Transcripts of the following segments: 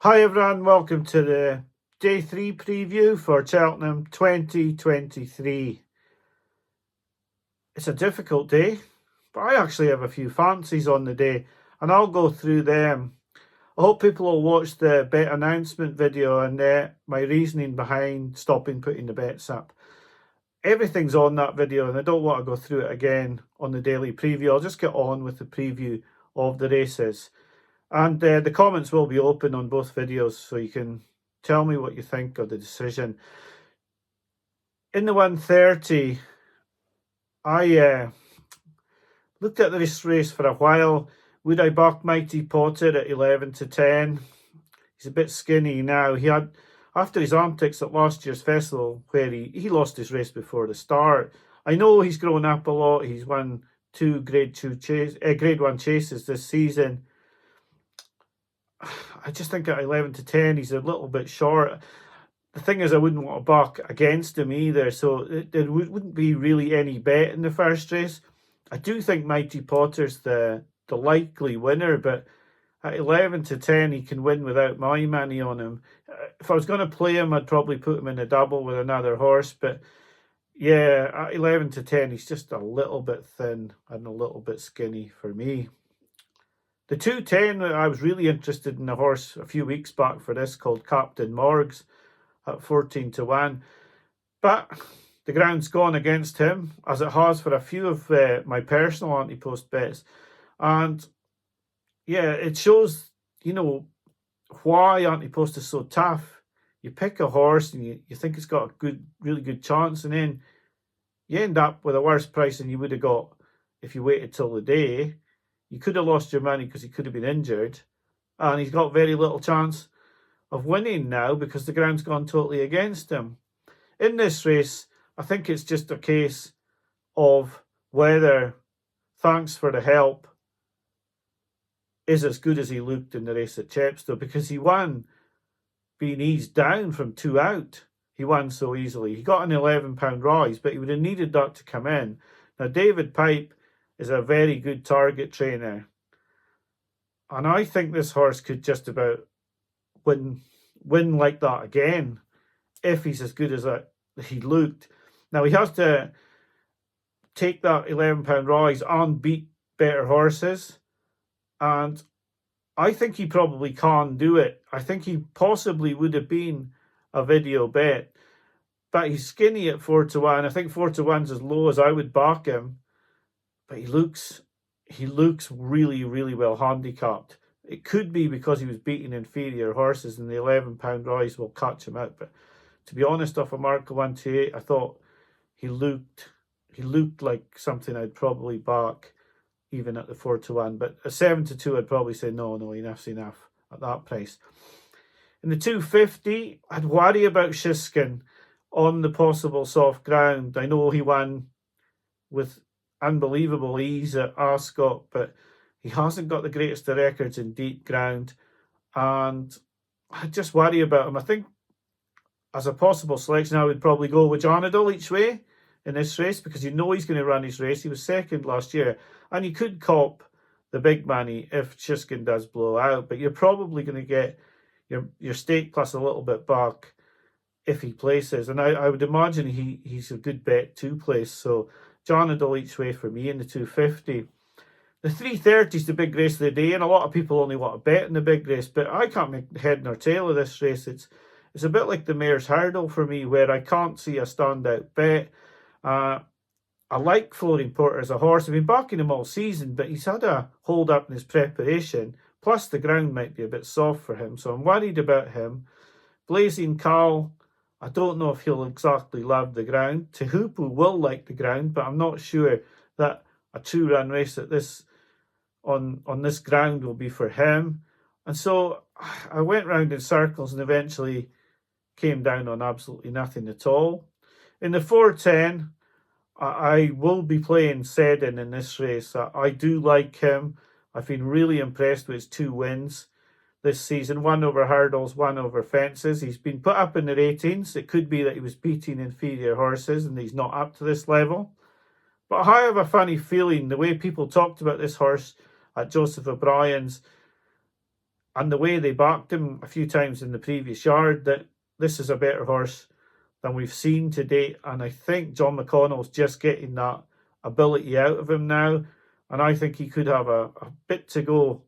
Hi everyone, welcome to the day 3 preview for Cheltenham 2023. It's a difficult day, but I actually have a few fancies on the day and I'll go through them. I hope people will watch the bet announcement video and my reasoning behind stopping putting the bets up. Everything's on that video and I don't want to go through it again on the daily preview. I'll just get on with the preview of the races. And the comments will be open on both videos, so you can tell me what you think of the decision. In the 130, I looked at this race for a while. Would I back Mighty Potter at 11 to 10? He's a bit skinny now. He had, after his antics at last year's festival, where he lost his race before the start. I know he's grown up a lot. He's won 2 Grade 1 chases this season. I just think at 11 to 10, he's a little bit short. The thing is, I wouldn't want to back against him either, so there wouldn't be really any bet in the first race. I do think Mighty Potter's the likely winner, but at 11 to 10, he can win without my money on him. If I was going to play him, I'd probably put him in a double with another horse, but yeah, at 11 to 10, he's just a little bit thin and a little bit skinny for me. The 210, I was really interested in a horse a few weeks back for this called Captain Morgs at 14 to 1. But the ground's gone against him, as it has for a few of my personal anti-post bets. And yeah, it shows, why anti-post is so tough. You pick a horse and you think it's got a really good chance, and then you end up with a worse price than you would have got if you waited till the day. You could have lost your money because he could have been injured, and he's got very little chance of winning now because the ground's gone totally against him. In this race, I think it's just a case of whether Thanks for the Help is as good as he looked in the race at Chepstow, because he won being eased down from 2 out. He won so easily. He got an £11 rise, but he would have needed that to come in. Now, David Pipe is a very good target trainer, and I think this horse could just about win like that again if he's as good as he looked. Now, he has to take that £11 rise and beat better horses, and I think he probably can do it. I think he possibly would have been a video bet, but he's skinny at 4 to 1. I think 4 to 1's as low as I would back him. But he looks really, really well handicapped. It could be because he was beating inferior horses and the £11 rise will catch him out. But to be honest, off a mark of 128, I thought he looked like something I'd probably back even at the 4 to 1. But at 7 to 2, I'd probably say no, enough's enough at that price. In the 250, I'd worry about Shiskin on the possible soft ground. I know he won with unbelievable ease at Ascot, but he hasn't got the greatest of records in deep ground, and I just worry about him. I think as a possible selection, I would probably go with Jonadal each way in this race, because he's going to run his race. He was second last year, and you could cop the big money if Shiskin does blow out, but you're probably going to get your stake plus a little bit back if he places, and I would imagine he's a good bet to place. So Jonadal each way for me in the 250. The 330 is the big race of the day, and a lot of people only want to bet in the big race, but I can't make head nor tail of this race. It's a bit like the Mayor's Hurdle for me, where I can't see a standout bet. I like Flooring Porter as a horse. I've been backing him all season, but he's had a hold up in his preparation, plus the ground might be a bit soft for him, so I'm worried about him. Blazing Cal, I don't know if he'll exactly love the ground. Tehupu will like the ground, but I'm not sure that a 2-run race at this on this ground will be for him. And so I went round in circles and eventually came down on absolutely nothing at all. In the 410, I will be playing SEDDON in this race. I do like him. I've been really impressed with his 2 wins this season, 1 over hurdles, 1 over fences. He's been put up in the ratings. It could be that he was beating inferior horses and he's not up to this level. But I have a funny feeling the way people talked about this horse at Joseph O'Brien's, and the way they backed him a few times in the previous yard, that this is a better horse than we've seen to date. And I think John McConnell's just getting that ability out of him now. And I think he could have a bit to go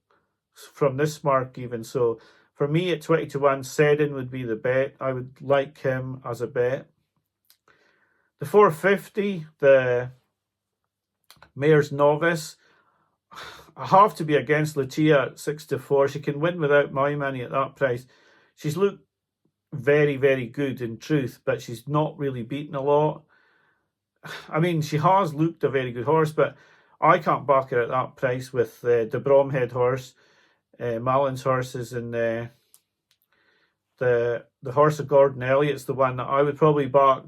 from this mark even. So for me at 20-1, SEDDON would be the bet. I would like him as a bet. The 450, the Mayor's Novice. I have to be against Lucia at 6-4. She can win without my money at that price. She's looked very, very good in truth, but she's not really beaten a lot. I mean, she has looked a very good horse, but I can't back her at that price with the Bromhead horse, Malin's horses, and the horse of Gordon Elliott's the one that I would probably back.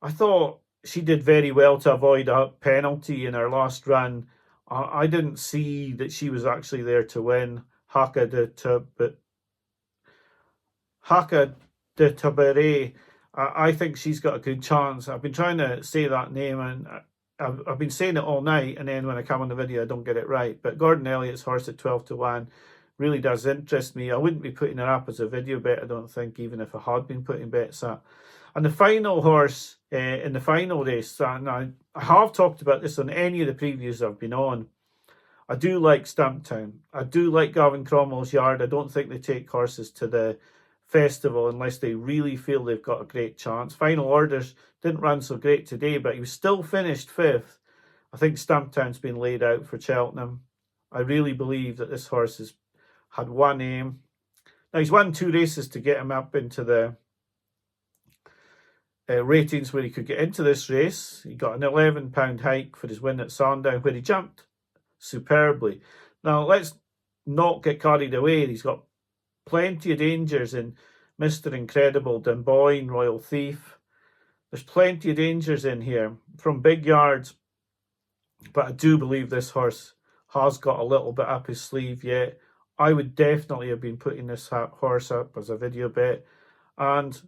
I thought she did very well to avoid a penalty in her last run. I didn't see that she was actually there to win. Haka de Tabaret. I think she's got a good chance. I've been trying to say that name, and I've been saying it all night, and then when I come on the video, I don't get it right. But Gordon Elliott's horse at 12-1 really does interest me. I wouldn't be putting her up as a video bet, I don't think, even if I had been putting bets up. And the final horse in the final race, and I have talked about this on any of the previews I've been on, I do like Stumptown. I do like Gavin Cromwell's yard. I don't think they take horses to the festival unless they really feel they've got a great chance. Final Orders didn't run so great today, but he was still finished 5th. I think Stumptown's been laid out for Cheltenham. I really believe that this horse has had one aim. Now, he's won 2 races to get him up into the ratings where he could get into this race. He got an £11 hike for his win at Sandown, where he jumped superbly. Now, let's not get carried away. He's got plenty of dangers in Mr. Incredible, Dunboyne, Royal Thief. There's plenty of dangers in here from big yards, but I do believe this horse has got a little bit up his sleeve yet. I would definitely have been putting this horse up as a video bet, and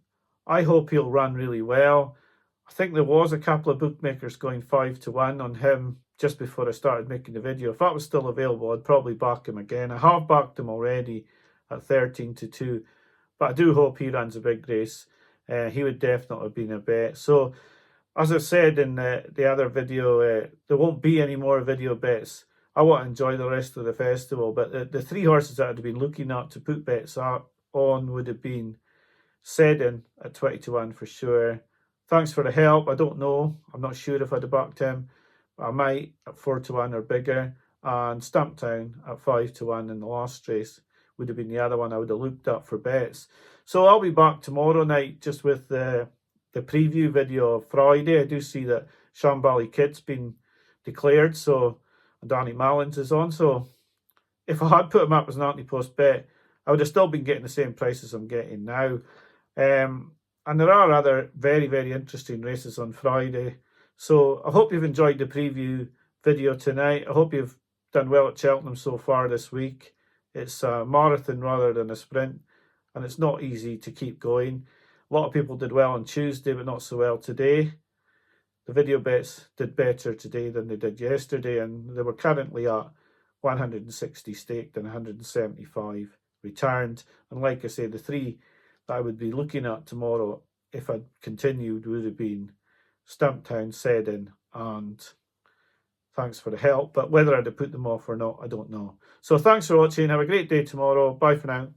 I hope he'll run really well. I think there was a couple of bookmakers going 5-1 on him just before I started making the video. If that was still available, I'd probably back him again. I have backed him already at 13-2, but I do hope he runs a big race. He would definitely have been a bet. So, as I said in the other video, there won't be any more video bets. I want to enjoy the rest of the festival, but the 3 horses that I'd have been looking at to put bets on would have been SEDDON at 20-1 for sure. Thanks for the help. I don't know. I'm not sure if I'd have backed him. I might at 4-1 or bigger. And Stumptown at 5-1 in the last race would have been the other one I would have looked at for bets. So I'll be back tomorrow night just with the preview video of Friday. I do see that Shambally Kid's been declared, so Danny Malins is on. So if I had put him up as an anti-post bet, I would have still been getting the same prices I'm getting now. And there are other very, very interesting races on Friday. So I hope you've enjoyed the preview video tonight. I hope you've done well at Cheltenham so far this week. It's a marathon rather than a sprint, and it's not easy to keep going. A lot of people did well on Tuesday, but not so well today. The video bets did better today than they did yesterday, and they were currently at 160 staked and 175 returned. And like I say, the 3 that I would be looking at tomorrow, if I'd continued, would have been Stumptown, SEDDON, and thanks for the help. But whether I'd have put them off or not, I don't know. So thanks for watching. Have a great day tomorrow. Bye for now.